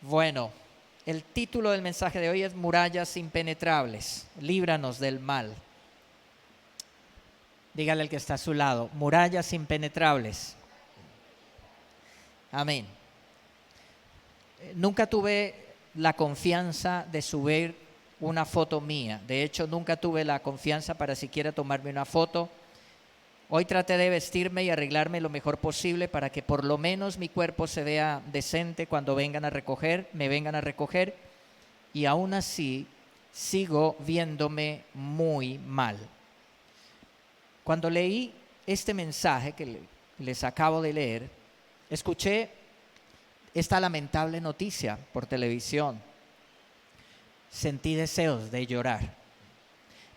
Bueno, el título del mensaje de hoy es Murallas impenetrables, líbranos del mal. Dígale al que está a su lado, murallas impenetrables. Amén. Nunca tuve la confianza de subir una foto mía. De hecho, nunca tuve la confianza para siquiera tomarme una foto. Hoy traté de vestirme y arreglarme lo mejor posible para que por lo menos mi cuerpo se vea decente cuando me vengan a recoger, y aún así sigo viéndome muy mal. Cuando leí este mensaje que les acabo de leer, escuché esta lamentable noticia por televisión. Sentí deseos de llorar.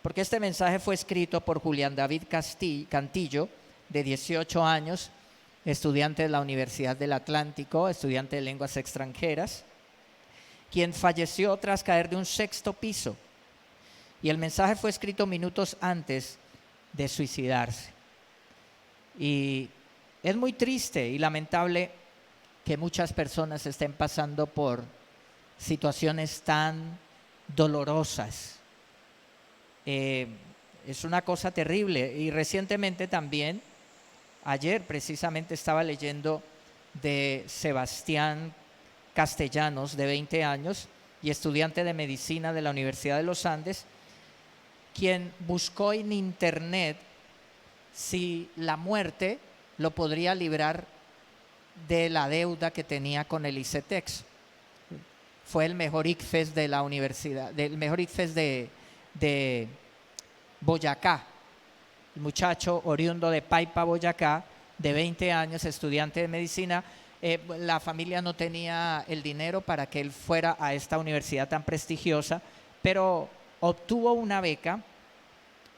Porque este mensaje fue escrito por Julián David Cantillo, de 18 años, estudiante de la Universidad del Atlántico, estudiante de lenguas extranjeras, quien falleció tras caer de un 6º piso. Y el mensaje fue escrito minutos antes de suicidarse. Y es muy triste y lamentable que muchas personas estén pasando por situaciones tan dolorosas. Es una cosa terrible. Y recientemente también, ayer precisamente estaba leyendo de Sebastián Castellanos, de 20 años y estudiante de medicina de la Universidad de los Andes, quien buscó en internet si la muerte lo podría librar de la deuda que tenía con el ICETEX. Fue el mejor ICFES de la universidad, el mejor ICFES de Boyacá. El muchacho oriundo de Paipa, Boyacá, de 20 años, estudiante de medicina. La familia no tenía el dinero para que él fuera a esta universidad tan prestigiosa, pero obtuvo una beca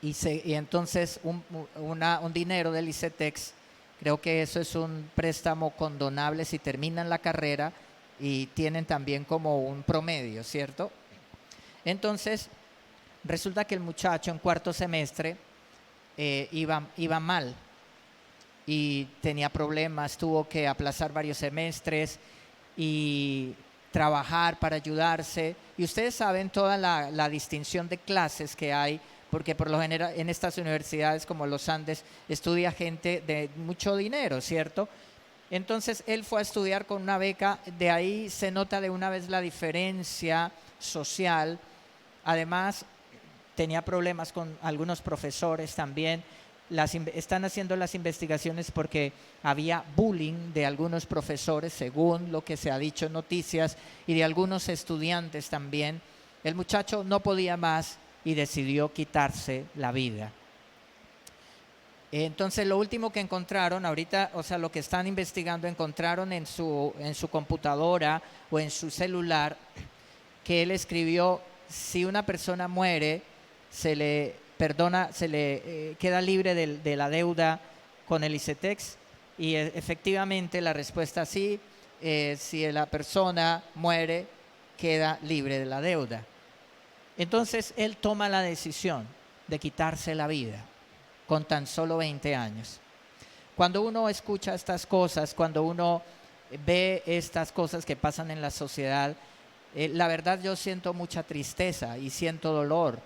y entonces un dinero del ICETEX. Creo que eso es un préstamo condonable si terminan la carrera y tienen también como un promedio, ¿cierto? Entonces, resulta que el muchacho en 4º semestre iba mal y tenía problemas, tuvo que aplazar varios semestres y trabajar para ayudarse. Y ustedes saben toda la distinción de clases que hay, porque por lo general en estas universidades como los Andes estudia gente de mucho dinero, ¿cierto? Entonces él fue a estudiar con una beca, de ahí se nota de una vez la diferencia social. Además, tenía problemas con algunos profesores también. Están haciendo las investigaciones porque había bullying de algunos profesores, según lo que se ha dicho en noticias, y de algunos estudiantes también. El muchacho no podía más y decidió quitarse la vida. Entonces lo último que encontraron ahorita, o sea, lo que están investigando, encontraron en su computadora o en su celular que él escribió: si una persona muere, se le perdona, se le queda libre de la deuda con el ICETEX. Y efectivamente la respuesta sí, si la persona muere, queda libre de la deuda. Entonces él toma la decisión de quitarse la vida con tan solo 20 años. Cuando uno escucha estas cosas, cuando uno ve estas cosas que pasan en la sociedad, la verdad yo siento mucha tristeza y siento dolor,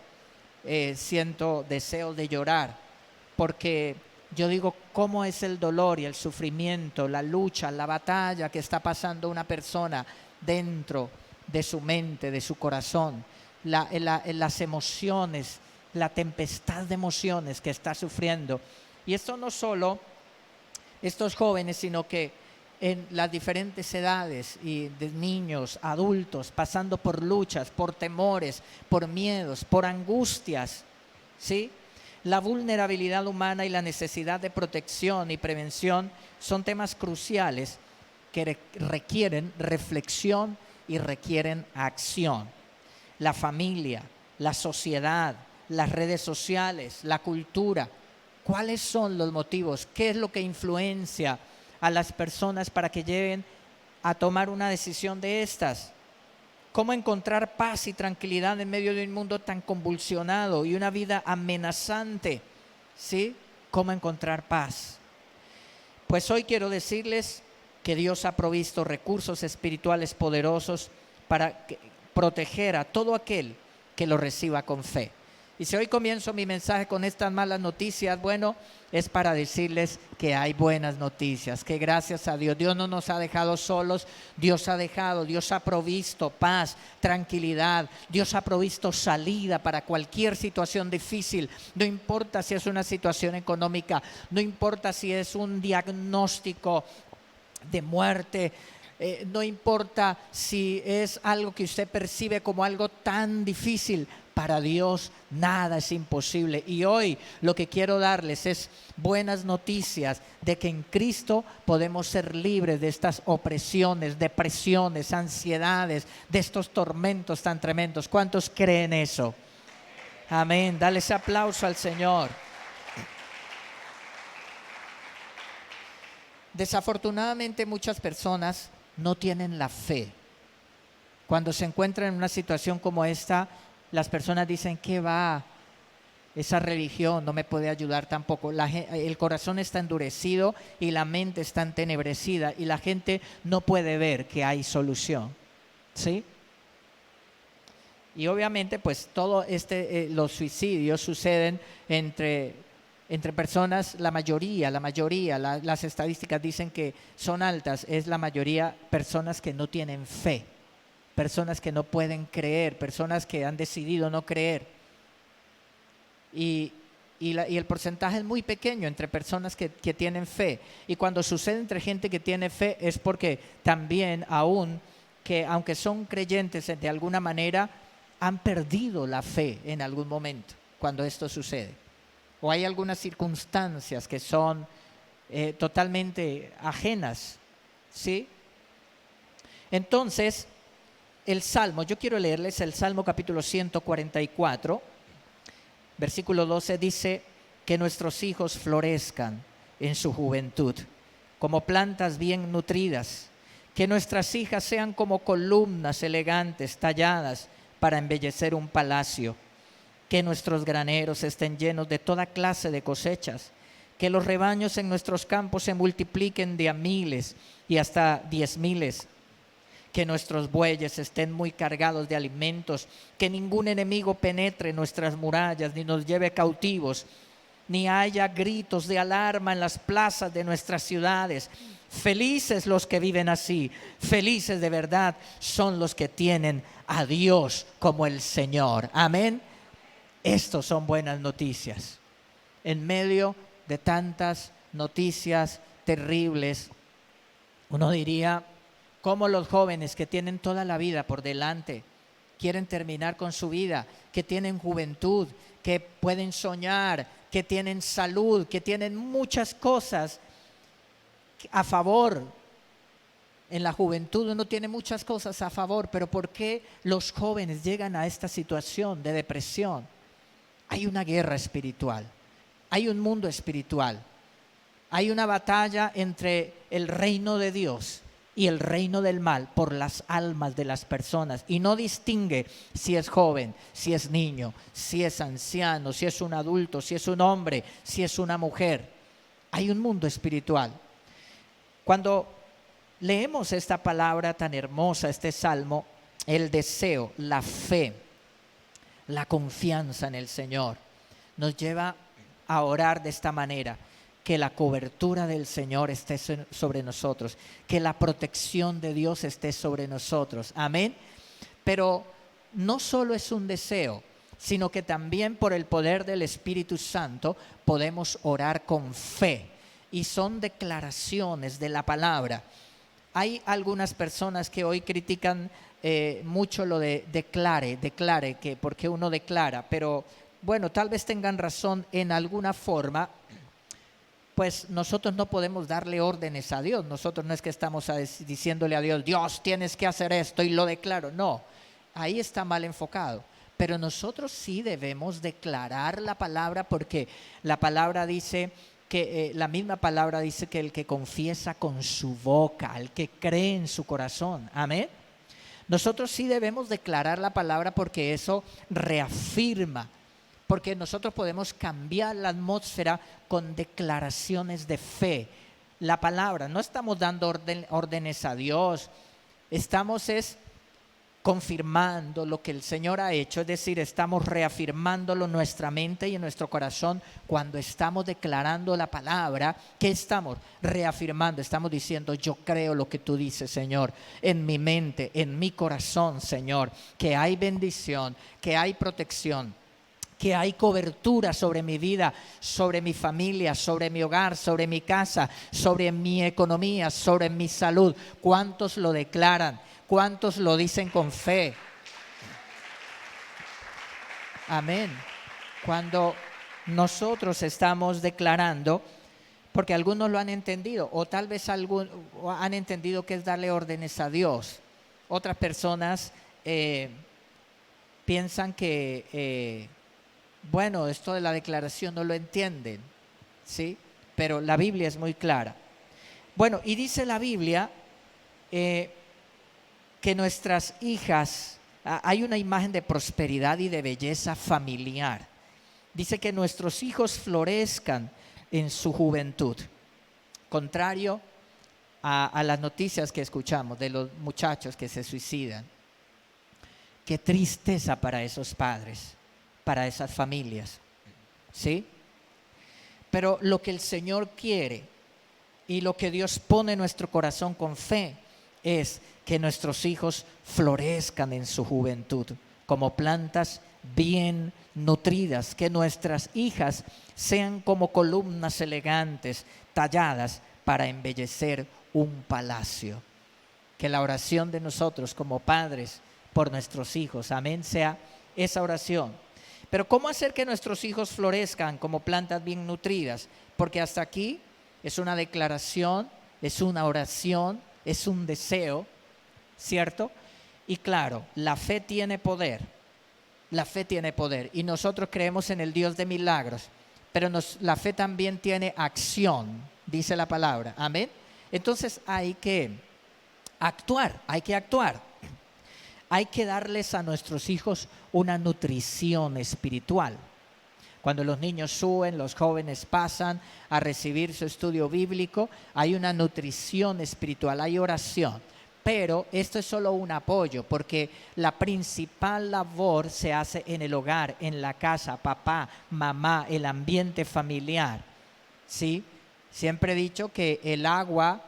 siento deseo de llorar, porque yo digo, ¿cómo es el dolor y el sufrimiento, la lucha, la batalla que está pasando una persona dentro de su mente, de su corazón, las emociones, la tempestad de emociones que está sufriendo? Y esto no solo estos jóvenes, sino que en las diferentes edades, y de niños, adultos, pasando por luchas, por temores, por miedos, por angustias, ¿sí? La vulnerabilidad humana y la necesidad de protección y prevención son temas cruciales que requieren reflexión y requieren acción. La familia, la sociedad, las redes sociales, la cultura. ¿Cuáles son los motivos? ¿Qué es lo que influencia a las personas para que lleguen a tomar una decisión de estas? ¿Cómo encontrar paz y tranquilidad en medio de un mundo tan convulsionado y una vida amenazante? ¿Sí? ¿Cómo encontrar paz? Pues hoy quiero decirles que Dios ha provisto recursos espirituales poderosos para proteger a todo aquel que lo reciba con fe. Y si hoy comienzo mi mensaje con estas malas noticias, bueno, es para decirles que hay buenas noticias, que gracias a Dios, Dios no nos ha dejado solos, Dios ha provisto paz, tranquilidad, Dios ha provisto salida para cualquier situación difícil, no importa si es una situación económica, no importa si es un diagnóstico de muerte, no importa si es algo que usted percibe como algo tan difícil. Para Dios nada es imposible. Y hoy lo que quiero darles es buenas noticias de que en Cristo podemos ser libres de estas opresiones, depresiones, ansiedades, de estos tormentos tan tremendos. ¿Cuántos creen eso? Amén. Dale ese aplauso al Señor. Desafortunadamente muchas personas no tienen la fe. Cuando se encuentran en una situación como esta, las personas dicen, ¿qué va? Esa religión no me puede ayudar tampoco. El corazón está endurecido y la mente está entenebrecida y la gente no puede ver que hay solución. ¿Sí? Y obviamente pues todo los suicidios suceden entre personas, la mayoría, las estadísticas dicen que son altas, es la mayoría personas que no tienen fe. Personas que no pueden creer, personas que han decidido no creer. Y el porcentaje es muy pequeño entre personas que tienen fe. Y cuando sucede entre gente que tiene fe es porque también aunque son creyentes de alguna manera, han perdido la fe en algún momento cuando esto sucede. O hay algunas circunstancias que son totalmente ajenas, ¿sí? Entonces, el Salmo, yo quiero leerles el Salmo capítulo 144, versículo 12, dice que nuestros hijos florezcan en su juventud, como plantas bien nutridas, que nuestras hijas sean como columnas elegantes, talladas para embellecer un palacio, que nuestros graneros estén llenos de toda clase de cosechas, que los rebaños en nuestros campos se multipliquen de a miles y hasta 10,000, que nuestros bueyes estén muy cargados de alimentos, que ningún enemigo penetre nuestras murallas ni nos lleve cautivos, ni haya gritos de alarma en las plazas de nuestras ciudades. Felices los que viven así, felices de verdad son los que tienen a Dios como el Señor. Amén. Estos son buenas noticias. En medio de tantas noticias terribles, uno diría, ¿cómo los jóvenes que tienen toda la vida por delante quieren terminar con su vida, que tienen juventud, que pueden soñar, que tienen salud, que tienen muchas cosas a favor? En la juventud uno tiene muchas cosas a favor, pero ¿por qué los jóvenes llegan a esta situación de depresión? Hay una guerra espiritual, hay un mundo espiritual, hay una batalla entre el reino de Dios y el reino del mal por las almas de las personas, y no distingue si es joven, si es niño, si es anciano, si es un adulto, si es un hombre, si es una mujer. Hay un mundo espiritual. Cuando leemos esta palabra tan hermosa, este salmo, el deseo, la fe, la confianza en el Señor nos lleva a orar de esta manera: que la cobertura del Señor esté sobre nosotros, que la protección de Dios esté sobre nosotros. Amén. Pero no solo es un deseo, sino que también por el poder del Espíritu Santo podemos orar con fe, y son declaraciones de la palabra. Hay algunas personas que hoy critican mucho lo de declare, que porque uno declara, pero bueno, tal vez tengan razón en alguna forma. Pues nosotros no podemos darle órdenes a Dios. Nosotros no es que estamos diciéndole a Dios, Dios, tienes que hacer esto y lo declaro. No, ahí está mal enfocado. Pero nosotros sí debemos declarar la palabra, porque la palabra dice que la misma palabra dice que el que confiesa con su boca, el que cree en su corazón. Amén. Nosotros sí debemos declarar la palabra, porque eso reafirma. Porque nosotros podemos cambiar la atmósfera con declaraciones de fe. la palabra, no estamos dando órdenes a Dios, estamos confirmando lo que el Señor ha hecho, es decir, estamos reafirmándolo en nuestra mente y en nuestro corazón cuando estamos declarando la palabra. ¿Qué estamos reafirmando? Estamos diciendo: yo creo lo que tú dices, Señor, en mi mente, en mi corazón, Señor, que hay bendición, que hay protección, que hay cobertura sobre mi vida, sobre mi familia, sobre mi hogar, sobre mi casa, sobre mi economía, sobre mi salud. ¿Cuántos lo declaran? ¿Cuántos lo dicen con fe? Amén. Cuando nosotros estamos declarando, porque algunos lo han entendido, o tal vez han entendido que es darle órdenes a Dios. Otras personas piensan que, bueno, esto de la declaración no lo entienden, ¿sí? Pero la Biblia es muy clara. Bueno, y dice la Biblia que nuestras hijas, hay una imagen de prosperidad y de belleza familiar. Dice que nuestros hijos florezcan en su juventud. Contrario a las noticias que escuchamos de los muchachos que se suicidan. Qué tristeza para esos padres, para esas familias, ¿sí? Pero lo que el Señor quiere y lo que Dios pone en nuestro corazón con fe es que nuestros hijos florezcan en su juventud como plantas bien nutridas, que nuestras hijas sean como columnas elegantes talladas para embellecer un palacio. Que la oración de nosotros como padres por nuestros hijos, amén, sea esa oración. Pero ¿cómo hacer que nuestros hijos florezcan como plantas bien nutridas? Porque hasta aquí es una declaración, es una oración, es un deseo, ¿cierto? Y claro, la fe tiene poder. La fe tiene poder. Y nosotros creemos en el Dios de milagros. Pero la fe también tiene acción, dice la palabra. Amén. Entonces hay que actuar, hay que actuar. Hay que darles a nuestros hijos una nutrición espiritual. Cuando los niños suben, los jóvenes pasan a recibir su estudio bíblico, hay una nutrición espiritual, hay oración. Pero esto es solo un apoyo, porque la principal labor se hace en el hogar, en la casa, papá, mamá, el ambiente familiar, ¿sí? Siempre he dicho que el agua,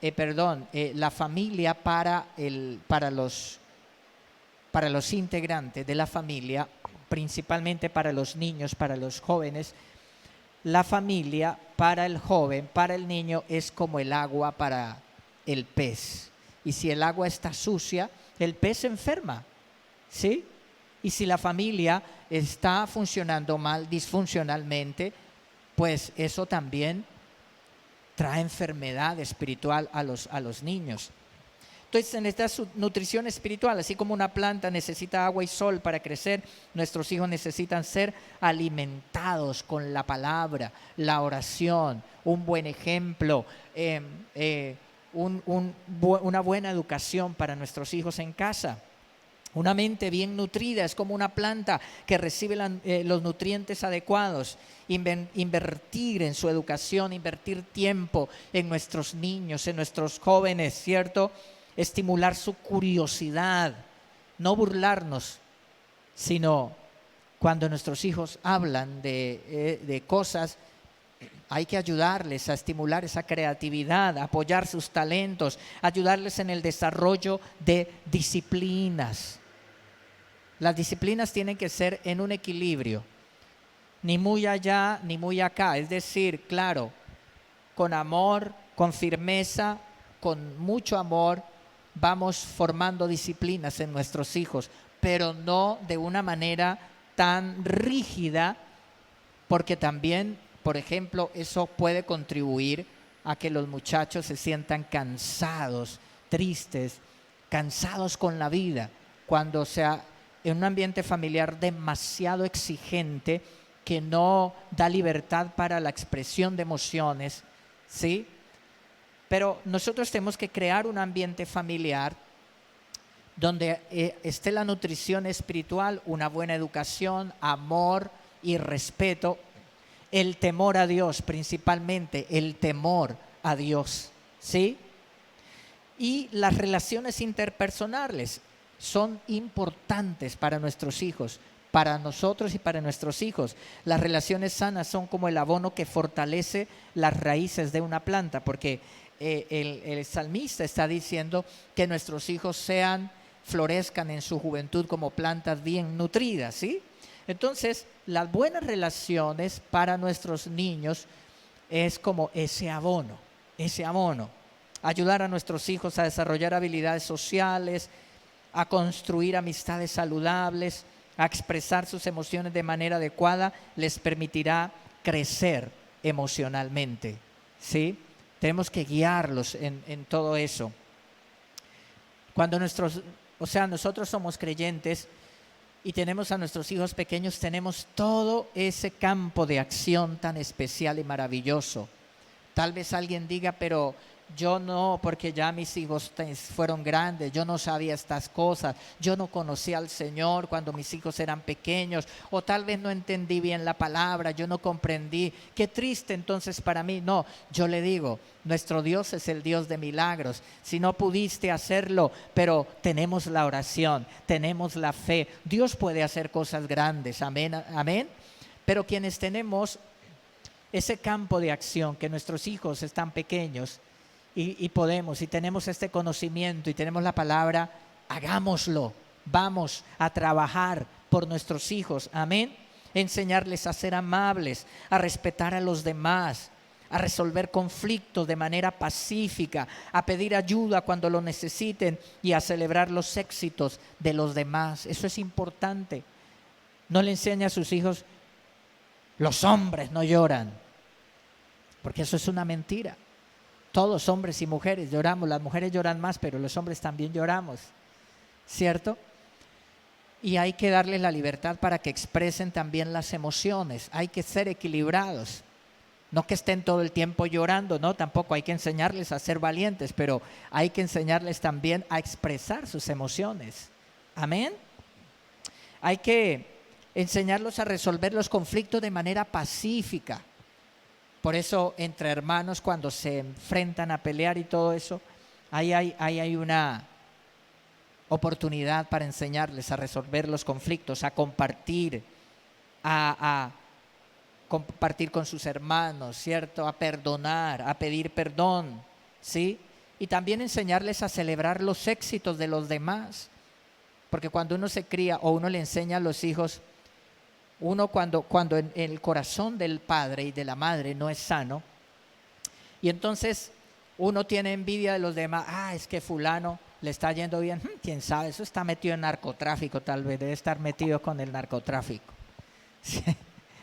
la familia para los integrantes de la familia, principalmente para los niños, para los jóvenes, la familia para el joven, para el niño, es como el agua para el pez. Y si el agua está sucia, el pez se enferma, ¿sí? Y si la familia está funcionando mal, disfuncionalmente, pues eso también trae enfermedad espiritual a los niños. Entonces, en esta nutrición espiritual, así como una planta necesita agua y sol para crecer, nuestros hijos necesitan ser alimentados con la palabra, la oración, un buen ejemplo, una buena educación para nuestros hijos en casa. Una mente bien nutrida es como una planta que recibe los nutrientes adecuados. Invertir en su educación, invertir tiempo en nuestros niños, en nuestros jóvenes, ¿cierto? Estimular su curiosidad, no burlarnos, sino cuando nuestros hijos hablan de cosas, hay que ayudarles a estimular esa creatividad, apoyar sus talentos, ayudarles en el desarrollo de disciplinas. Las disciplinas tienen que ser en un equilibrio, ni muy allá ni muy acá, es decir, claro, con amor, con firmeza, con mucho amor, vamos formando disciplinas en nuestros hijos, pero no de una manera tan rígida, porque también, por ejemplo, eso puede contribuir a que los muchachos se sientan cansados, tristes, cansados con la vida, cuando sea en un ambiente familiar demasiado exigente que no da libertad para la expresión de emociones, ¿sí? Pero nosotros tenemos que crear un ambiente familiar donde esté la nutrición espiritual, una buena educación, amor y respeto, el temor a Dios, principalmente el temor a Dios, ¿sí? Y las relaciones interpersonales son importantes para nuestros hijos, para nosotros y para nuestros hijos. Las relaciones sanas son como el abono que fortalece las raíces de una planta, porque el salmista está diciendo que nuestros hijos florezcan en su juventud como plantas bien nutridas, ¿sí? Entonces, las buenas relaciones para nuestros niños es como ese abono. Ayudar a nuestros hijos a desarrollar habilidades sociales, a construir amistades saludables, a expresar sus emociones de manera adecuada, les permitirá crecer emocionalmente, ¿sí? Tenemos que guiarlos en todo eso. Cuando nosotros somos creyentes y tenemos a nuestros hijos pequeños, tenemos todo ese campo de acción tan especial y maravilloso. Tal vez alguien diga, pero yo no, porque ya mis hijos fueron grandes, yo no sabía estas cosas, yo no conocía al Señor cuando mis hijos eran pequeños, o tal vez no entendí bien la palabra, yo no comprendí, qué triste entonces para mí. No, yo le digo, nuestro Dios es el Dios de milagros. Si no pudiste hacerlo, pero tenemos la oración, tenemos la fe, Dios puede hacer cosas grandes, amén, amén. Pero quienes tenemos ese campo de acción, que nuestros hijos están pequeños, y tenemos este conocimiento y tenemos la palabra, hagámoslo, vamos a trabajar por nuestros hijos, amén. Enseñarles a ser amables, a respetar a los demás, a resolver conflictos de manera pacífica, a pedir ayuda cuando lo necesiten y a celebrar los éxitos de los demás. Eso es importante. No le enseñe a sus hijos, los hombres no lloran, porque eso es una mentira. Todos, hombres y mujeres, lloramos. Las mujeres lloran más, pero los hombres también lloramos, ¿cierto? Y hay que darles la libertad para que expresen también las emociones. Hay que ser equilibrados. No que estén todo el tiempo llorando, no, tampoco hay que enseñarles a ser valientes, pero hay que enseñarles también a expresar sus emociones. Amén. Hay que enseñarlos a resolver los conflictos de manera pacífica. Por eso, entre hermanos, cuando se enfrentan a pelear y todo eso, ahí hay una oportunidad para enseñarles a resolver los conflictos, a compartir, a compartir con sus hermanos, ¿cierto? A perdonar, a pedir perdón, ¿sí? Y también enseñarles a celebrar los éxitos de los demás. Porque cuando uno se cría o uno le enseña a los hijos, uno cuando en el corazón del padre y de la madre no es sano, y entonces uno tiene envidia de los demás, es que fulano le está yendo bien, quién sabe, eso está metido en narcotráfico, tal vez debe estar metido con el narcotráfico. ¿Sí?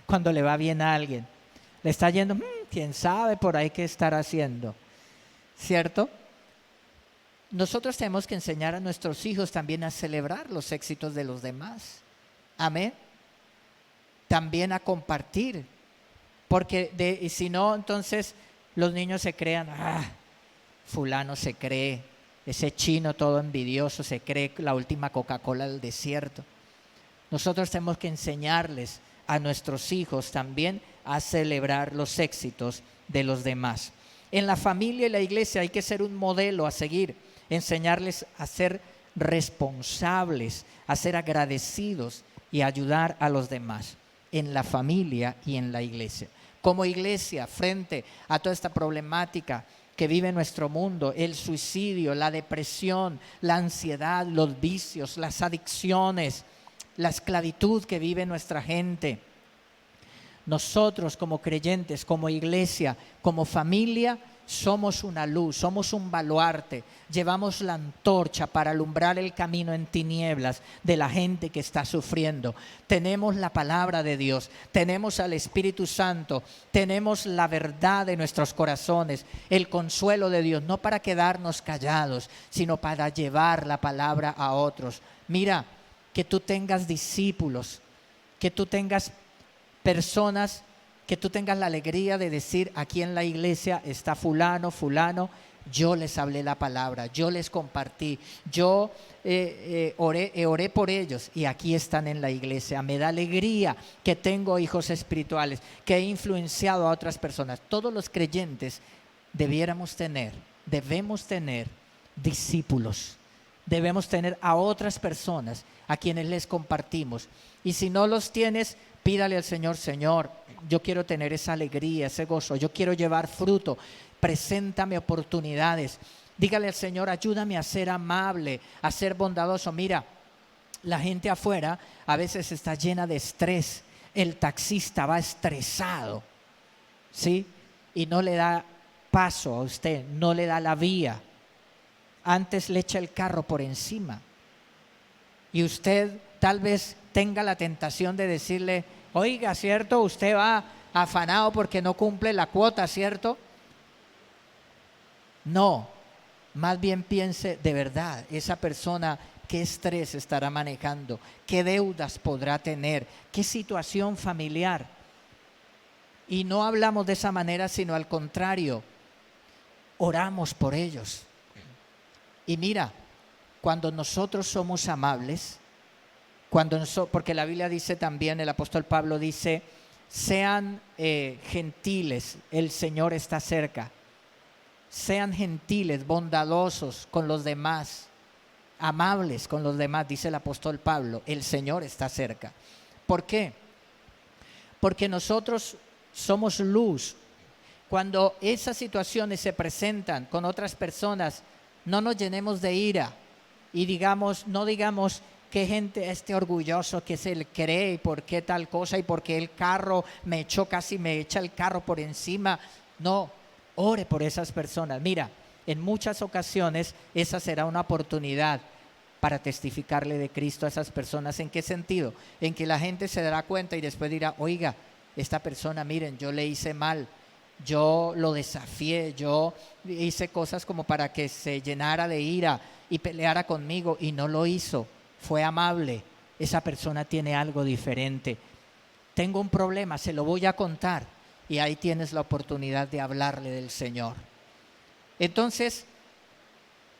Cuando le va bien a alguien, le está yendo, quién sabe por ahí qué estar haciendo, ¿cierto? Nosotros tenemos que enseñar a nuestros hijos también a celebrar los éxitos de los demás, amén. También a compartir, porque y si no, entonces los niños se crean, fulano se cree, ese chino todo envidioso se cree la última Coca-Cola del desierto. Nosotros tenemos que enseñarles a nuestros hijos también a celebrar los éxitos de los demás. En la familia y la iglesia hay que ser un modelo a seguir, enseñarles a ser responsables, a ser agradecidos y a ayudar a los demás. En la familia y en la iglesia. Como iglesia, frente a toda esta problemática que vive nuestro mundo, el suicidio, la depresión, la ansiedad, los vicios, las adicciones, la esclavitud que vive nuestra gente, nosotros como creyentes, como iglesia, como familia, somos una luz, somos un baluarte, llevamos la antorcha para alumbrar el camino en tinieblas de la gente que está sufriendo. Tenemos la palabra de Dios, tenemos al Espíritu Santo, tenemos la verdad de nuestros corazones, el consuelo de Dios, no para quedarnos callados, sino para llevar la palabra a otros. Mira, que tú tengas discípulos, que tú tengas personas, que tú tengas la alegría de decir, aquí en la iglesia está fulano, yo les hablé la palabra, yo les compartí, yo oré por ellos y aquí están en la iglesia. Me da alegría que tengo hijos espirituales, que he influenciado a otras personas. Todos los creyentes debemos tener discípulos. Debemos tener a otras personas a quienes les compartimos. Y si no los tienes, pídale al Señor: Señor, yo quiero tener esa alegría, ese gozo, yo quiero llevar fruto, preséntame oportunidades. Dígale al Señor: ayúdame a ser amable, a ser bondadoso. Mira, la gente afuera a veces está llena de estrés. El taxista va estresado, ¿sí? Y no le da paso a usted, no le da la vía. Antes le echa el carro por encima. Y usted tal vez tenga la tentación de decirle: oiga, ¿cierto? Usted va afanado porque no cumple la cuota, ¿cierto? No, más bien piense de verdad, esa persona, ¿qué estrés estará manejando? ¿Qué deudas podrá tener? ¿Qué situación familiar? Y no hablamos de esa manera, sino al contrario, oramos por ellos. Y mira, cuando nosotros somos amables, porque la Biblia dice también, el apóstol Pablo dice: sean gentiles, el Señor está cerca. Sean gentiles, bondadosos con los demás, amables con los demás, dice el apóstol Pablo, el Señor está cerca. ¿Por qué? Porque nosotros somos luz. Cuando esas situaciones se presentan con otras personas, no nos llenemos de ira y no digamos: qué gente orgulloso que se le cree, y por qué tal cosa, y por qué el carro me echó, casi me echa el carro por encima. No, ore por esas personas. Mira, en muchas ocasiones esa será una oportunidad para testificarle de Cristo a esas personas. ¿En qué sentido? En que la gente se dará cuenta y después dirá: oiga, esta persona, miren, yo le hice mal, yo lo desafié, yo hice cosas como para que se llenara de ira y peleara conmigo, y no lo hizo, fue amable. Esa persona tiene algo diferente. Tengo un problema, se lo voy a contar, y ahí tienes la oportunidad de hablarle del Señor. Entonces,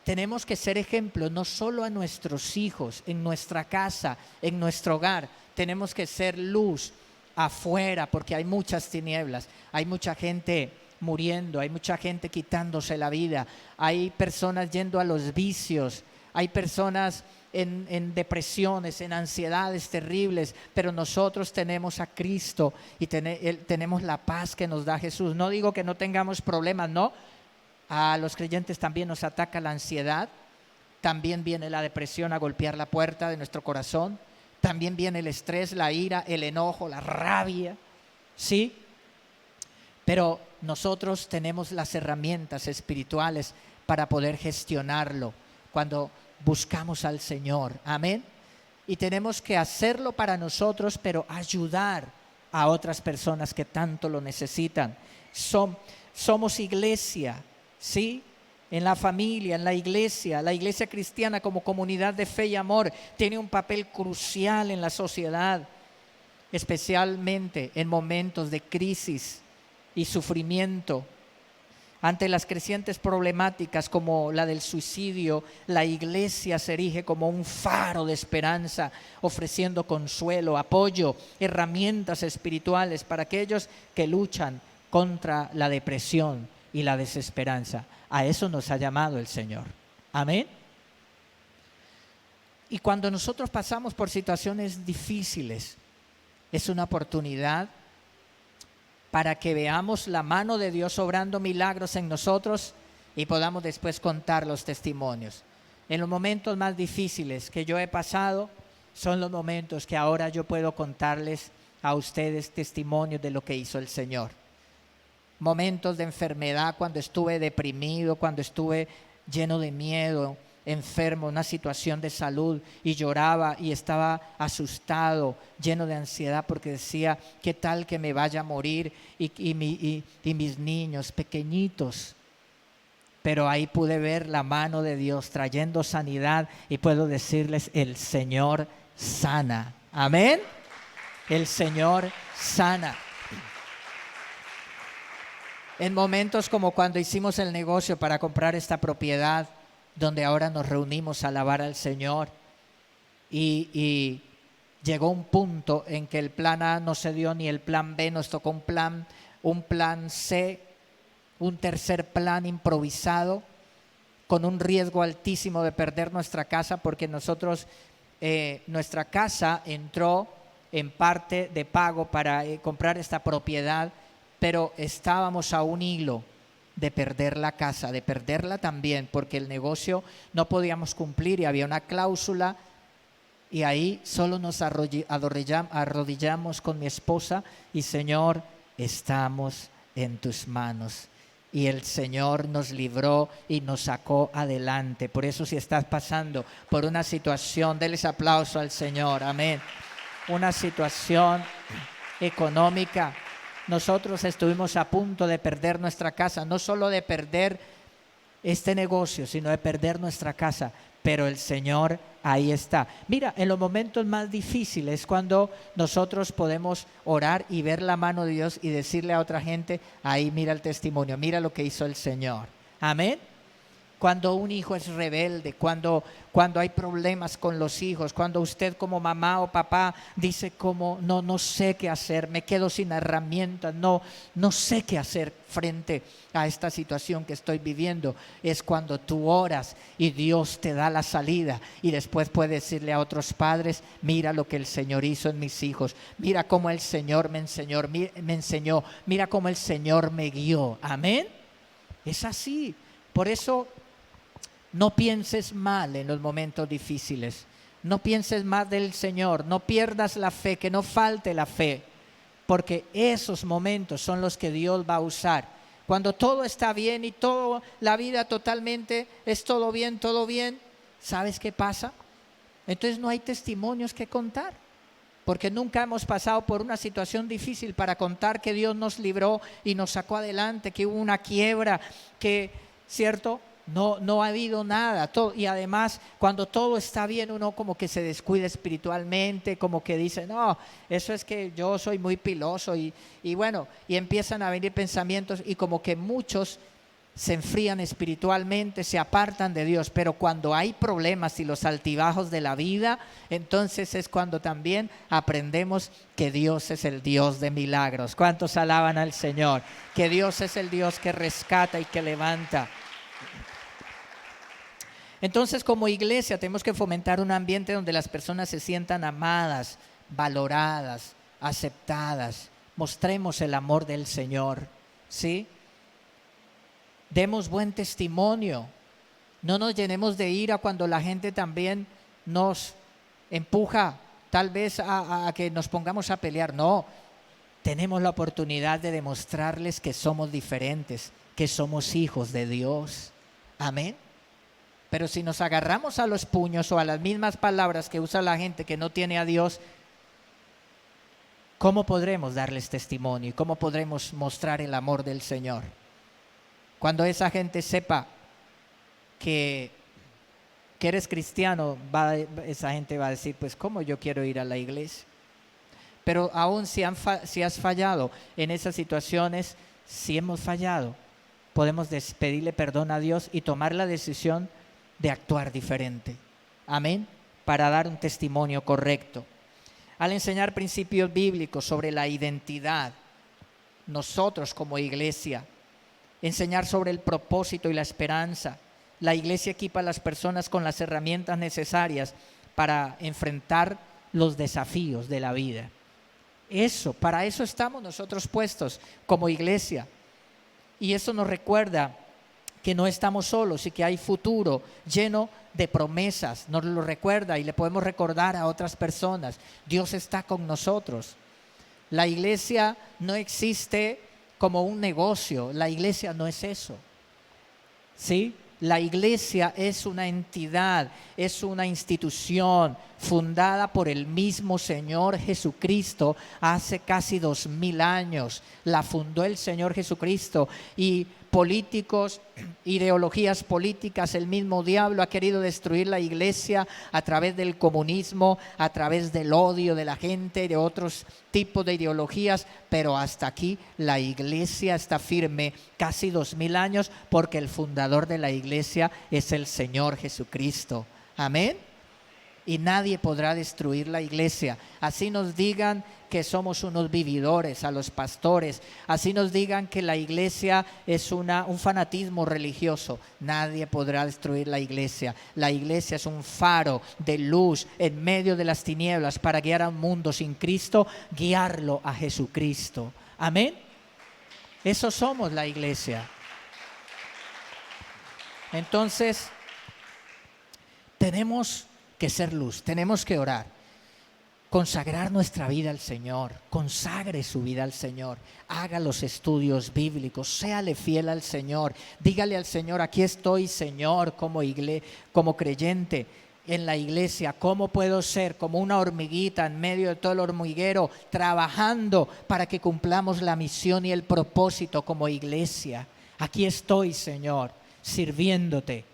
tenemos que ser ejemplo no solo a nuestros hijos, en nuestra casa, en nuestro hogar. Tenemos que ser luz afuera, porque hay muchas tinieblas, hay mucha gente muriendo, hay mucha gente quitándose la vida, hay personas yendo a los vicios, hay personas en depresiones, en ansiedades terribles, pero nosotros tenemos a Cristo y tenemos la paz que nos da Jesús. No digo que no tengamos problemas, no. A los creyentes también nos ataca la ansiedad, también viene la depresión a golpear la puerta de nuestro corazón, también viene el estrés, la ira, el enojo, la rabia, ¿sí? Pero nosotros tenemos las herramientas espirituales para poder gestionarlo cuando buscamos al Señor, amén. Y tenemos que hacerlo para nosotros, pero ayudar a otras personas que tanto lo necesitan. Somos iglesia, ¿sí? En la familia, en la iglesia cristiana como comunidad de fe y amor tiene un papel crucial en la sociedad, especialmente en momentos de crisis y sufrimiento. Ante las crecientes problemáticas como la del suicidio, la iglesia se erige como un faro de esperanza, ofreciendo consuelo, apoyo, herramientas espirituales para aquellos que luchan contra la depresión y la desesperanza. A eso nos ha llamado el Señor. Amén. Y cuando nosotros pasamos por situaciones difíciles, es una oportunidad para que veamos la mano de Dios obrando milagros en nosotros y podamos después contar los testimonios. En los momentos más difíciles que yo he pasado, son los momentos que ahora yo puedo contarles a ustedes testimonios de lo que hizo el Señor. Momentos de enfermedad, cuando estuve deprimido, cuando estuve lleno de miedo, enfermo, una situación de salud, y lloraba y estaba asustado, lleno de ansiedad, porque decía: ¿qué tal que me vaya a morir? Y mis niños pequeñitos. Pero ahí pude ver la mano de Dios trayendo sanidad, y puedo decirles: el Señor sana. Amén. El Señor sana. En momentos como cuando hicimos el negocio para comprar esta propiedad, donde ahora nos reunimos a alabar al Señor, y llegó un punto en que el plan A no se dio ni el plan B, nos tocó un plan C, un tercer plan improvisado con un riesgo altísimo de perder nuestra casa, porque nosotros, nuestra casa entró en parte de pago para comprar esta propiedad, pero estábamos a un hilo de perder la casa, de perderla también, porque el negocio no podíamos cumplir y había una cláusula, y ahí solo nos arrodillamos con mi esposa y Señor, estamos en tus manos. Y el Señor nos libró y nos sacó adelante. Por eso, si estás pasando por una situación, denles aplauso al Señor, amén. Una situación económica. Nosotros estuvimos a punto de perder nuestra casa, no solo de perder este negocio, sino de perder nuestra casa, pero el Señor ahí está. Mira, en los momentos más difíciles, cuando nosotros podemos orar y ver la mano de Dios y decirle a otra gente, ahí mira el testimonio, mira lo que hizo el Señor, amén. Cuando un hijo es rebelde, cuando hay problemas con los hijos, cuando usted como mamá o papá dice como no sé qué hacer, me quedo sin herramientas, no sé qué hacer frente a esta situación que estoy viviendo, es cuando tú oras y Dios te da la salida, y después puedes decirle a otros padres, mira lo que el Señor hizo en mis hijos, mira cómo el Señor me enseñó, mira cómo el Señor me guió, amén. Es así. Por eso, no pienses mal en los momentos difíciles, no pienses mal del Señor, no pierdas la fe, que no falte la fe, porque esos momentos son los que Dios va a usar. Cuando todo está bien y toda la vida totalmente es todo bien, ¿sabes qué pasa? Entonces no hay testimonios que contar, porque nunca hemos pasado por una situación difícil para contar que Dios nos libró y nos sacó adelante, que hubo una quiebra, que, ¿cierto?, no ha habido nada, y además cuando todo está bien uno como que se descuida espiritualmente, como que dice, no, eso es que yo soy muy piloso y bueno, y empiezan a venir pensamientos y como que muchos se enfrían espiritualmente, se apartan de Dios. Pero cuando hay problemas y los altibajos de la vida, entonces es cuando también aprendemos que Dios es el Dios de milagros. ¿Cuántos alaban al Señor? Que Dios es el Dios que rescata y que levanta. Entonces, como iglesia tenemos que fomentar un ambiente donde las personas se sientan amadas, valoradas, aceptadas. Mostremos el amor del Señor, ¿sí? Demos buen testimonio. No nos llenemos de ira cuando la gente también nos empuja tal vez a que nos pongamos a pelear. No, tenemos la oportunidad de demostrarles que somos diferentes, que somos hijos de Dios. Amén. Pero si nos agarramos a los puños o a las mismas palabras que usa la gente que no tiene a Dios, ¿cómo podremos darles testimonio? ¿Y cómo podremos mostrar el amor del Señor? Cuando esa gente sepa que eres cristiano, esa gente va a decir, pues ¿cómo yo quiero ir a la iglesia? Pero aún si has fallado en esas situaciones, si hemos fallado, podemos pedirle perdón a Dios y tomar la decisión de actuar diferente, amén, para dar un testimonio correcto. Al enseñar principios bíblicos sobre la identidad, nosotros como iglesia, enseñar sobre el propósito y la esperanza, la iglesia equipa a las personas con las herramientas necesarias para enfrentar los desafíos de la vida. Para eso estamos nosotros puestos como iglesia, y eso nos recuerda que no estamos solos y que hay futuro lleno de promesas. Nos lo recuerda y le podemos recordar a otras personas. Dios está con nosotros. La iglesia no existe como un negocio. La iglesia no es eso, ¿sí? La iglesia es una entidad, es una institución fundada por el mismo Señor Jesucristo hace casi 2000 años. La fundó el Señor Jesucristo, y políticos, ideologías políticas, el mismo diablo ha querido destruir la iglesia a través del comunismo, a través del odio de la gente, de otros tipos de ideologías, pero hasta aquí la iglesia está firme casi 2000 años, porque el fundador de la iglesia es el Señor Jesucristo. Amén. y nadie podrá destruir la iglesia. Así nos digan que somos unos vividores a los pastores, así nos digan que la iglesia es un fanatismo religioso, nadie podrá destruir la iglesia. La iglesia es un faro de luz en medio de las tinieblas para guiar a un mundo sin Cristo, guiarlo a Jesucristo. Amén. Eso somos la iglesia. Entonces, tenemos que ser luz, tenemos que orar, consagrar nuestra vida al Señor, consagre su vida al Señor, haga los estudios bíblicos, séale fiel al Señor, dígale al Señor, aquí estoy, Señor, como creyente en la iglesia, ¿cómo puedo ser como una hormiguita en medio de todo el hormiguero, trabajando para que cumplamos la misión y el propósito como iglesia? Aquí estoy, Señor, sirviéndote.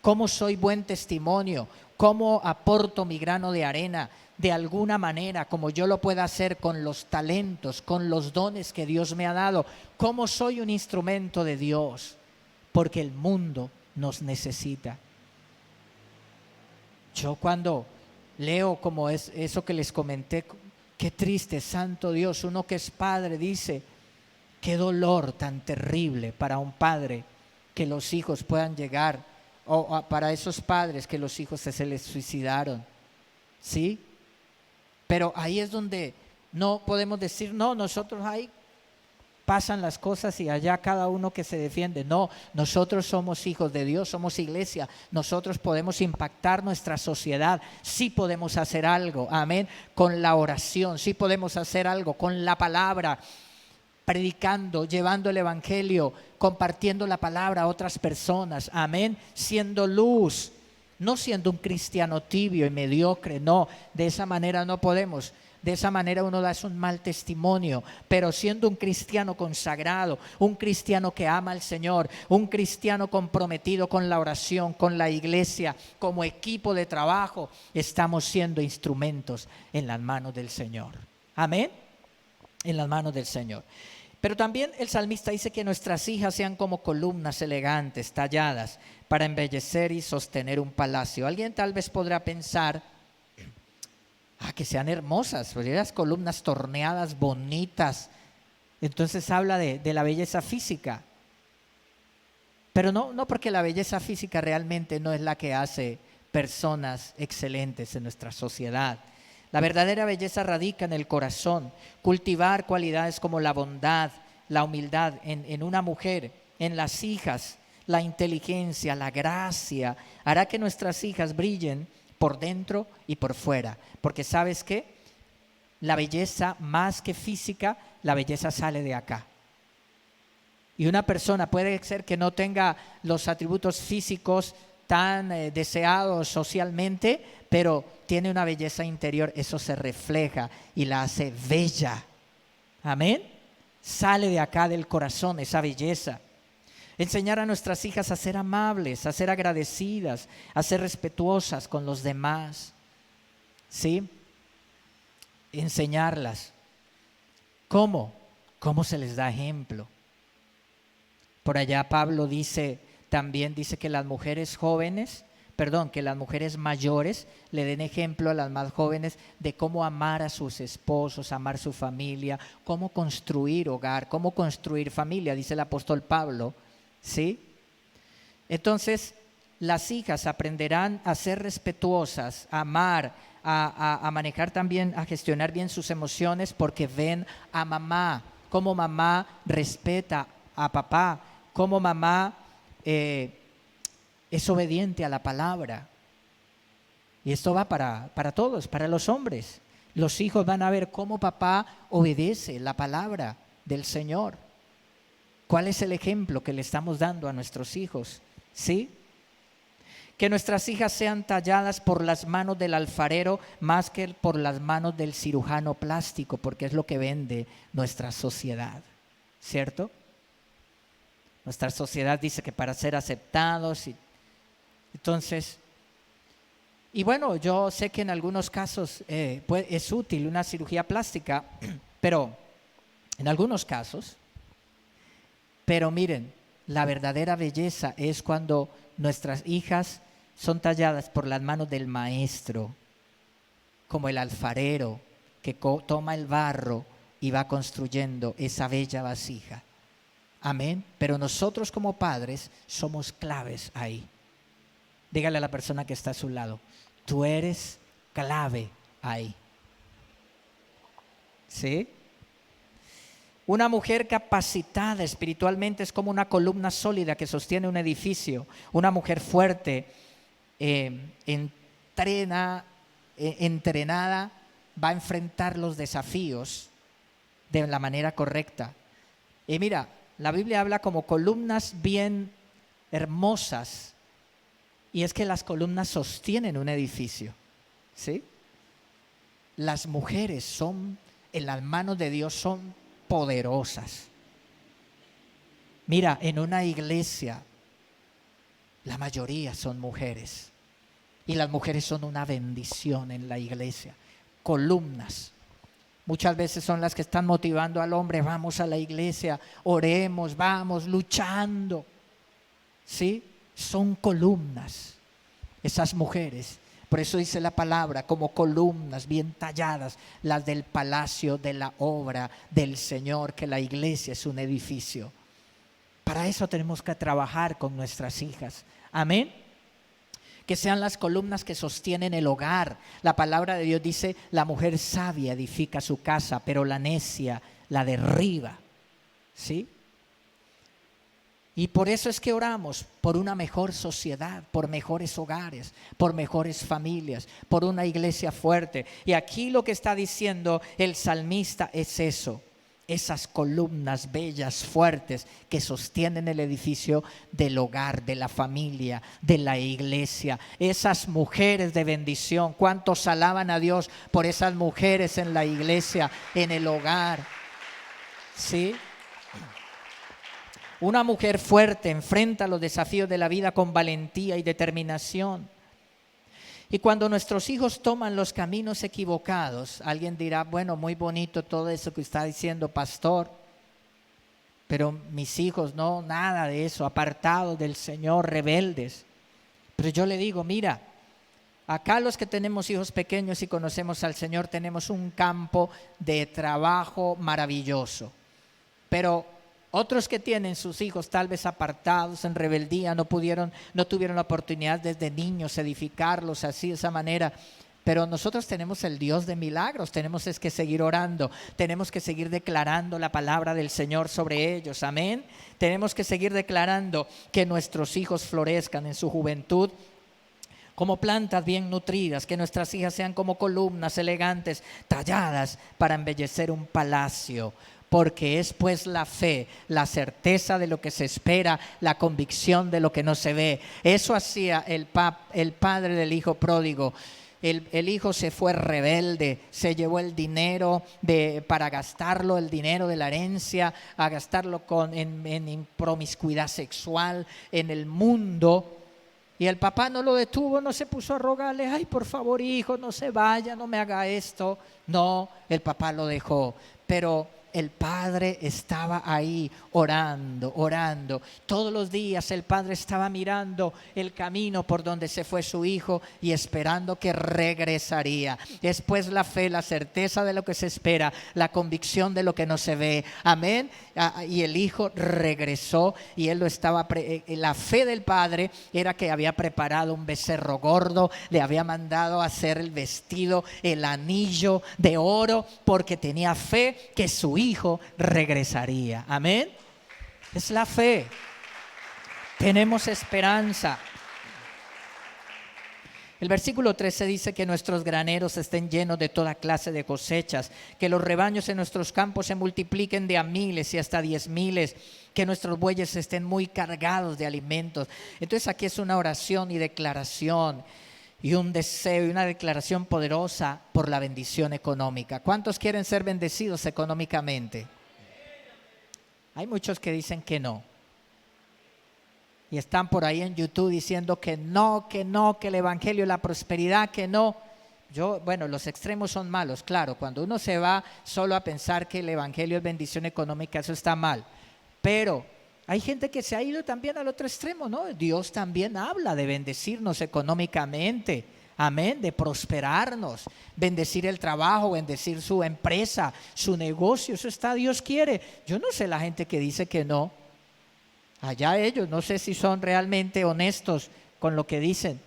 ¿Cómo soy buen testimonio? ¿Cómo aporto mi grano de arena de alguna manera, como yo lo pueda hacer con los talentos, con los dones que Dios me ha dado? ¿Cómo soy un instrumento de Dios? Porque el mundo nos necesita. Yo cuando leo como es eso que les comenté, qué triste, santo Dios, uno que es padre dice, qué dolor tan terrible para un padre que los hijos puedan llegar, o para esos padres que los hijos se les suicidaron, ¿sí? Pero ahí es donde no podemos decir, no, nosotros ahí pasan las cosas y allá cada uno que se defiende. No, nosotros somos hijos de Dios, somos iglesia, nosotros podemos impactar nuestra sociedad, sí podemos hacer algo, amén, con la oración, sí podemos hacer algo con la palabra, predicando, llevando el evangelio, compartiendo la palabra a otras personas, amén, siendo luz, no siendo un cristiano tibio y mediocre, no, de esa manera no podemos. De esa manera uno da un mal testimonio, pero siendo un cristiano consagrado, un cristiano que ama al Señor, un cristiano comprometido con la oración, con la iglesia, como equipo de trabajo, estamos siendo instrumentos en las manos del Señor. Amén. En las manos del Señor. Pero también el salmista dice que nuestras hijas sean como columnas elegantes, talladas, para embellecer y sostener un palacio. Alguien tal vez podrá pensar, que sean hermosas, pues esas columnas torneadas, bonitas. Entonces habla de la belleza física. Pero no porque la belleza física realmente no es la que hace personas excelentes en nuestra sociedad. La verdadera belleza radica en el corazón. Cultivar cualidades como la bondad, la humildad en una mujer, en las hijas, la inteligencia, la gracia, hará que nuestras hijas brillen por dentro y por fuera. Porque ¿sabes qué? La belleza más que física, la belleza sale de acá. Y una persona puede ser que no tenga los atributos físicos tan deseados socialmente, pero tiene una belleza interior, eso se refleja y la hace bella. Amén. Sale de acá del corazón esa belleza. Enseñar a nuestras hijas a ser amables, a ser agradecidas, a ser respetuosas con los demás. ¿Sí? Enseñarlas. ¿Cómo? ¿Cómo se les da ejemplo? Por allá Pablo también dice que las mujeres que las mujeres mayores le den ejemplo a las más jóvenes de cómo amar a sus esposos, amar su familia, cómo construir hogar, cómo construir familia, dice el apóstol Pablo. ¿Sí? Entonces, las hijas aprenderán a ser respetuosas, a amar, a manejar también, a gestionar bien sus emociones, porque ven a mamá, cómo mamá respeta a papá, cómo mamá es obediente a la palabra. Y esto va para todos, para los hombres. Los hijos van a ver cómo papá obedece la palabra del Señor. ¿Cuál es el ejemplo que le estamos dando a nuestros hijos? ¿Sí? Que nuestras hijas sean talladas por las manos del alfarero más que por las manos del cirujano plástico, porque es lo que vende nuestra sociedad, ¿cierto? Nuestra sociedad dice que para ser aceptados, entonces, y bueno, yo sé que en algunos casos es útil una cirugía plástica, pero en algunos casos. Pero miren, la verdadera belleza es cuando nuestras hijas son talladas por las manos del maestro, como el alfarero que toma el barro y va construyendo esa bella vasija. Amén. Pero nosotros como padres somos claves ahí. Dígale a la persona que está a su lado, tú eres clave ahí. ¿Sí? Una mujer capacitada espiritualmente es como una columna sólida que sostiene un edificio. Una mujer fuerte, entrenada, va a enfrentar los desafíos de la manera correcta. Y mira, la Biblia habla como columnas bien hermosas. Y es que las columnas sostienen un edificio. ¿Sí? Las mujeres son, en las manos de Dios, son poderosas. Mira, en una iglesia la mayoría son mujeres y las mujeres son una bendición en la iglesia, columnas. Muchas veces son las que están motivando al hombre, vamos a la iglesia, oremos, vamos, luchando. ¿Sí? Son columnas esas mujeres. Por eso dice la palabra, como columnas bien talladas, las del palacio de la obra del Señor, que la iglesia es un edificio. Para eso tenemos que trabajar con nuestras hijas. Amén. Que sean las columnas que sostienen el hogar. La palabra de Dios dice, la mujer sabia edifica su casa, pero la necia la derriba. ¿Sí? Y por eso es que oramos por una mejor sociedad, por mejores hogares, por mejores familias, por una iglesia fuerte. Y aquí lo que está diciendo el salmista es eso, esas columnas bellas, fuertes, que sostienen el edificio del hogar, de la familia, de la iglesia. Esas mujeres de bendición, ¿cuántos alaban a Dios por esas mujeres en la iglesia, en el hogar? ¿Sí? Una mujer fuerte enfrenta los desafíos de la vida con valentía y determinación. Y cuando nuestros hijos toman los caminos equivocados, alguien dirá, bueno, muy bonito todo eso que está diciendo, pastor, pero mis hijos no, nada de eso, apartados del Señor, rebeldes. Pero yo le digo, mira, acá los que tenemos hijos pequeños y conocemos al Señor tenemos un campo de trabajo maravilloso. Pero otros que tienen sus hijos tal vez apartados, en rebeldía, no tuvieron la oportunidad desde niños edificarlos así, de esa manera. Pero nosotros tenemos el Dios de milagros, tenemos es que seguir orando, tenemos que seguir declarando la palabra del Señor sobre ellos, amén. Tenemos que seguir declarando que nuestros hijos florezcan en su juventud como plantas bien nutridas, que nuestras hijas sean como columnas elegantes, talladas para embellecer un palacio. Porque es pues la fe, la certeza de lo que se espera, la convicción de lo que no se ve. Eso hacía el padre del hijo pródigo. El hijo se fue rebelde, se llevó el dinero para gastarlo, el dinero de la herencia, a gastarlo en promiscuidad sexual, en el mundo. Y el papá no lo detuvo, no se puso a rogarle, ay, por favor, hijo, no se vaya, no me haga esto. No, el papá lo dejó, pero el padre estaba ahí orando. Todos los días el padre estaba mirando el camino por donde se fue su hijo y esperando que regresaría. Después la fe, la certeza de lo que se espera, la convicción de lo que no se ve. Amén. Y el hijo regresó y él lo estaba. La fe del padre era que había preparado un becerro gordo, le había mandado a hacer el vestido, el anillo de oro, porque tenía fe que su hijo regresaría. Amén. Es la fe. Tenemos esperanza. El versículo 13 dice que nuestros graneros estén llenos de toda clase de cosechas, que los rebaños en nuestros campos se multipliquen de a miles y hasta 10,000, que nuestros bueyes estén muy cargados de alimentos. Entonces aquí es una oración y declaración y un deseo y una declaración poderosa por la bendición económica. ¿Cuántos quieren ser bendecidos económicamente? Hay muchos que dicen que no. Y están por ahí en YouTube diciendo que no, que el evangelio, la prosperidad, que no. Bueno, los extremos son malos, claro. Cuando uno se va solo a pensar que el evangelio es bendición económica, eso está mal. Pero hay gente que se ha ido también al otro extremo, ¿no? Dios también habla de bendecirnos económicamente. Amén, de prosperarnos, bendecir el trabajo, bendecir su empresa, su negocio. Eso está, Dios quiere. Yo no sé la gente que dice que no. Allá ellos, no sé si son realmente honestos con lo que dicen.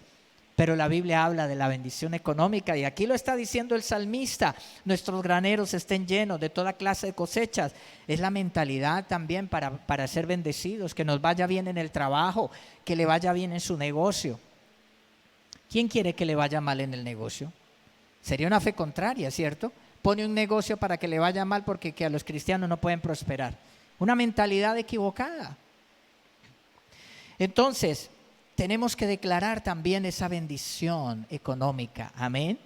Pero la Biblia habla de la bendición económica y aquí lo está diciendo el salmista. Nuestros graneros estén llenos de toda clase de cosechas. Es la mentalidad también para ser bendecidos, que nos vaya bien en el trabajo, que le vaya bien en su negocio. ¿Quién quiere que le vaya mal en el negocio? Sería una fe contraria, ¿cierto? Pone un negocio para que le vaya mal porque que a los cristianos no pueden prosperar. Una mentalidad equivocada. Entonces, tenemos que declarar también esa bendición económica. Amén.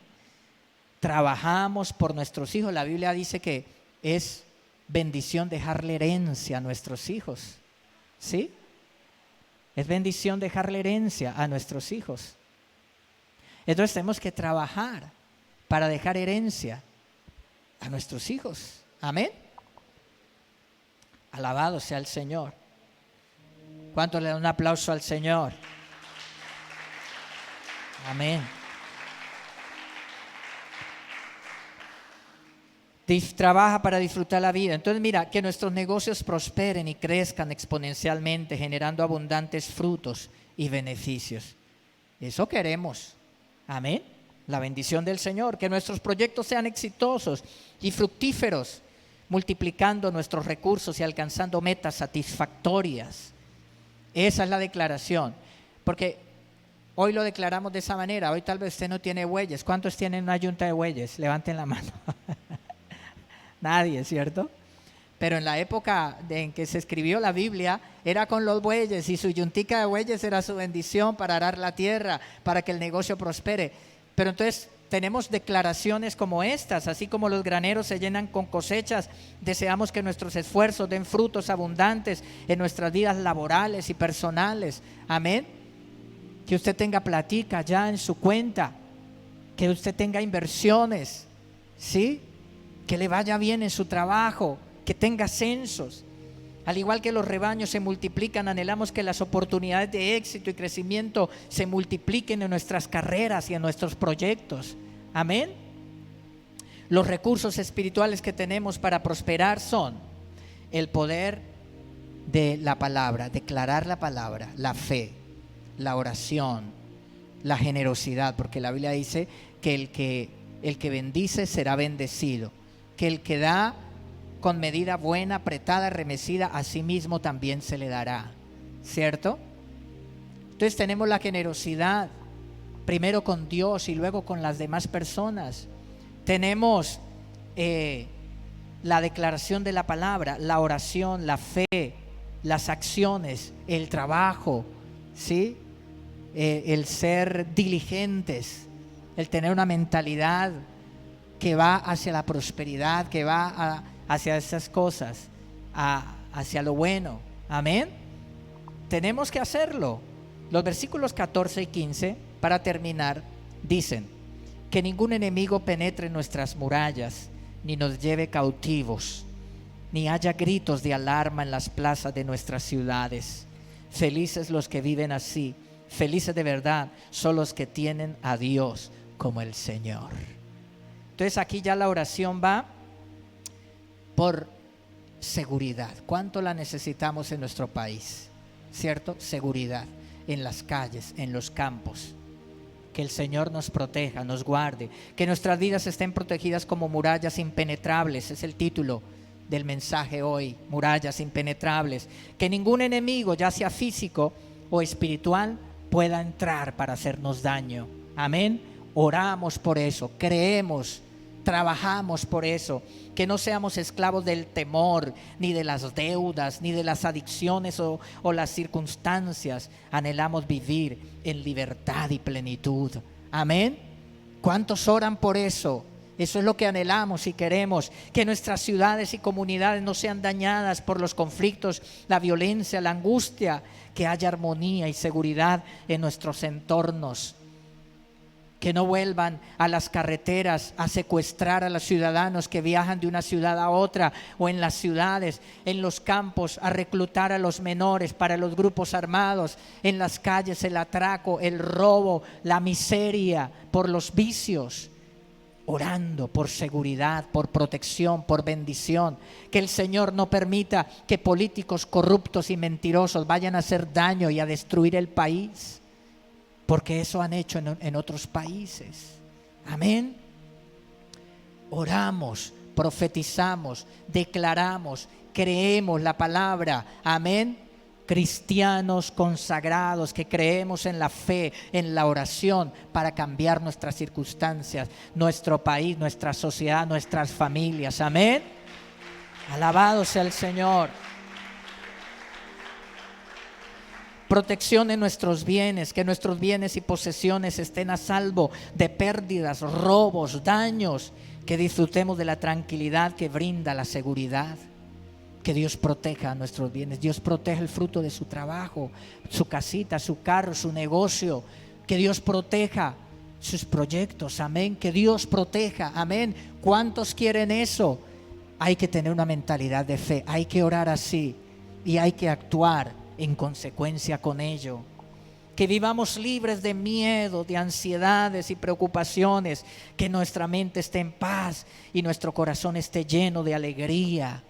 Trabajamos por nuestros hijos. La Biblia dice que es bendición dejarle herencia a nuestros hijos. ¿Sí? Es bendición dejarle herencia a nuestros hijos. Entonces tenemos que trabajar para dejar herencia a nuestros hijos. Amén. Alabado sea el Señor. ¿Cuánto le dan un aplauso al Señor? Amén. Trabaja para disfrutar la vida. Entonces mira, que nuestros negocios prosperen y crezcan exponencialmente, generando abundantes frutos y beneficios. Eso queremos. Amén. La bendición del Señor, que nuestros proyectos sean exitosos y fructíferos, multiplicando nuestros recursos y alcanzando metas satisfactorias. Esa es la declaración, porque hoy lo declaramos de esa manera. Hoy tal vez usted no tiene bueyes. ¿Cuántos tienen una yunta de bueyes? Levanten la mano. Nadie, ¿cierto? Pero en la época en que se escribió la Biblia, era con los bueyes y su yuntica de bueyes era su bendición para arar la tierra, para que el negocio prospere. Pero entonces tenemos declaraciones como estas, así como los graneros se llenan con cosechas, deseamos que nuestros esfuerzos den frutos abundantes en nuestras vidas laborales y personales. Amén. Que usted tenga platica ya en su cuenta, que usted tenga inversiones, ¿sí? Que le vaya bien en su trabajo, que tenga ascensos. Al igual que los rebaños se multiplican, anhelamos que las oportunidades de éxito y crecimiento se multipliquen en nuestras carreras y en nuestros proyectos. Amén. Los recursos espirituales que tenemos para prosperar son el poder de la palabra, declarar la palabra, la fe, la oración, la generosidad, porque la Biblia dice que el que bendice será bendecido, que el que da con medida buena, apretada, remecida, a sí mismo también se le dará, ¿cierto? Entonces tenemos la generosidad, primero con Dios y luego con las demás personas. Tenemos la declaración de la palabra, la oración, la fe, las acciones, el trabajo, ¿sí? El ser diligentes, el tener una mentalidad que va hacia la prosperidad, que va hacia esas cosas, hacia lo bueno. Amén. Tenemos que hacerlo. Los versículos 14 y 15, para terminar, dicen: que ningún enemigo penetre en nuestras murallas, ni nos lleve cautivos, ni haya gritos de alarma en las plazas de nuestras ciudades. Felices los que viven así, felices de verdad son los que tienen a Dios como el Señor. Entonces aquí ya la oración va por seguridad. ¿Cuánto la necesitamos en nuestro país? ¿Cierto? Seguridad en las calles, en los campos. Que el Señor nos proteja, nos guarde, que nuestras vidas estén protegidas como murallas impenetrables. Es el título del mensaje hoy, murallas impenetrables. Que ningún enemigo, ya sea físico o espiritual, pueda entrar para hacernos daño. Amén. Oramos por eso, creemos, trabajamos por eso. Que no seamos esclavos del temor, ni de las deudas, ni de las adicciones o las circunstancias. Anhelamos vivir en libertad y plenitud. Amén. ¿Cuántos oran por eso? Eso es lo que anhelamos y queremos. Que nuestras ciudades y comunidades no sean dañadas por los conflictos, la violencia, la angustia. Que haya armonía y seguridad en nuestros entornos. que no vuelvan a las carreteras a secuestrar a los ciudadanos que viajan de una ciudad a otra, o en las ciudades, en los campos, a reclutar a los menores para los grupos armados, en las calles el atraco, el robo, la miseria por los vicios. Orando por seguridad, por protección, por bendición. Que el Señor no permita que políticos corruptos y mentirosos vayan a hacer daño y a destruir el país, porque eso han hecho en otros países. Amén. Oramos, profetizamos, declaramos, creemos la palabra. Amén. Cristianos consagrados que creemos en la fe, en la oración, para cambiar nuestras circunstancias, nuestro país, nuestra sociedad, nuestras familias. Amén. Alabado sea el Señor. Protección en nuestros bienes, que nuestros bienes y posesiones estén a salvo de pérdidas, robos, daños, que disfrutemos de la tranquilidad que brinda la seguridad. Que Dios proteja nuestros bienes, Dios proteja el fruto de su trabajo, su casita, su carro, su negocio. Que Dios proteja sus proyectos, amén. Que Dios proteja, amén. ¿Cuántos quieren eso? Hay que tener una mentalidad de fe, hay que orar así y hay que actuar en consecuencia con ello. Que vivamos libres de miedo, de ansiedades y preocupaciones. Que nuestra mente esté en paz y nuestro corazón esté lleno de alegría.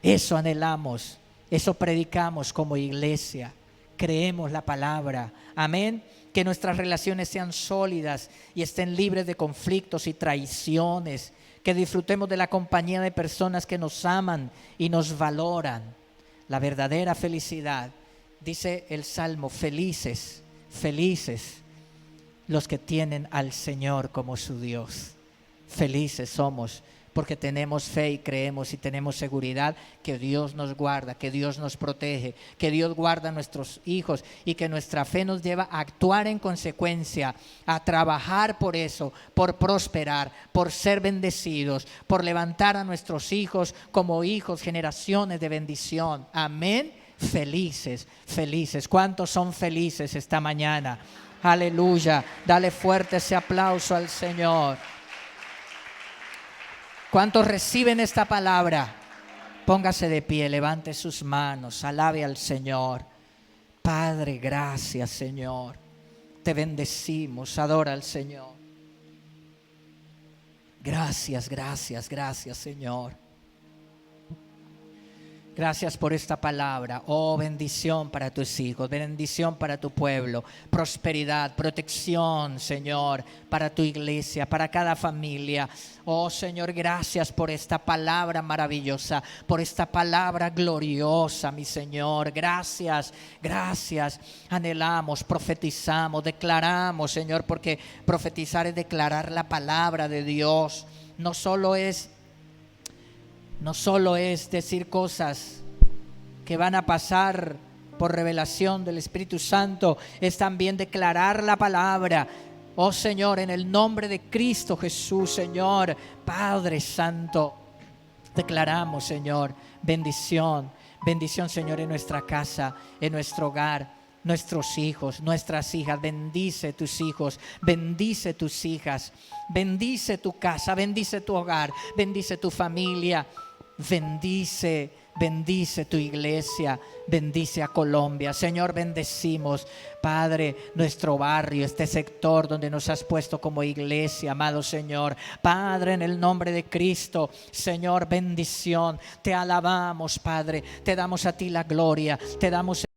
Eso anhelamos, eso predicamos como iglesia. Creemos la palabra, amén. Que nuestras relaciones sean sólidas y estén libres de conflictos y traiciones. Que disfrutemos de la compañía de personas que nos aman y nos valoran. La verdadera felicidad, dice el Salmo, felices, felices los que tienen al Señor como su Dios. Felices somos porque tenemos fe y creemos y tenemos seguridad que Dios nos guarda, que Dios nos protege, que Dios guarda a nuestros hijos y que nuestra fe nos lleva a actuar en consecuencia, a trabajar por eso, por prosperar, por ser bendecidos, por levantar a nuestros hijos como hijos, generaciones de bendición. Amén. Felices, felices. ¿Cuántos son felices esta mañana? Aleluya. Dale fuerte ese aplauso al Señor. ¿Cuántos reciben esta palabra? Póngase de pie, levante sus manos, alabe al Señor. Padre, gracias, Señor. Te bendecimos, adora al Señor. Gracias, gracias, gracias, Señor. Gracias por esta palabra. Oh, bendición para tus hijos, bendición para tu pueblo, prosperidad, protección, Señor, para tu iglesia, para cada familia. Oh, Señor, gracias por esta palabra maravillosa, por esta palabra gloriosa, mi Señor. Gracias, gracias. Anhelamos, profetizamos, declaramos, Señor, porque profetizar es declarar la palabra de Dios. No solo es decir cosas que van a pasar por revelación del Espíritu Santo, es también declarar la palabra. Oh Señor, en el nombre de Cristo Jesús, Señor, Padre Santo, declaramos, Señor, bendición, bendición, Señor, en nuestra casa, en nuestro hogar, nuestros hijos, nuestras hijas. Bendice tus hijos, bendice tus hijas, bendice tu casa, bendice tu hogar, bendice tu familia. Bendice, bendice tu iglesia, bendice a Colombia. Señor, bendecimos, Padre, nuestro barrio, este sector donde nos has puesto como iglesia, amado Señor. Padre, en el nombre de Cristo, Señor, bendición. Te alabamos, Padre, te damos a ti la gloria, te damos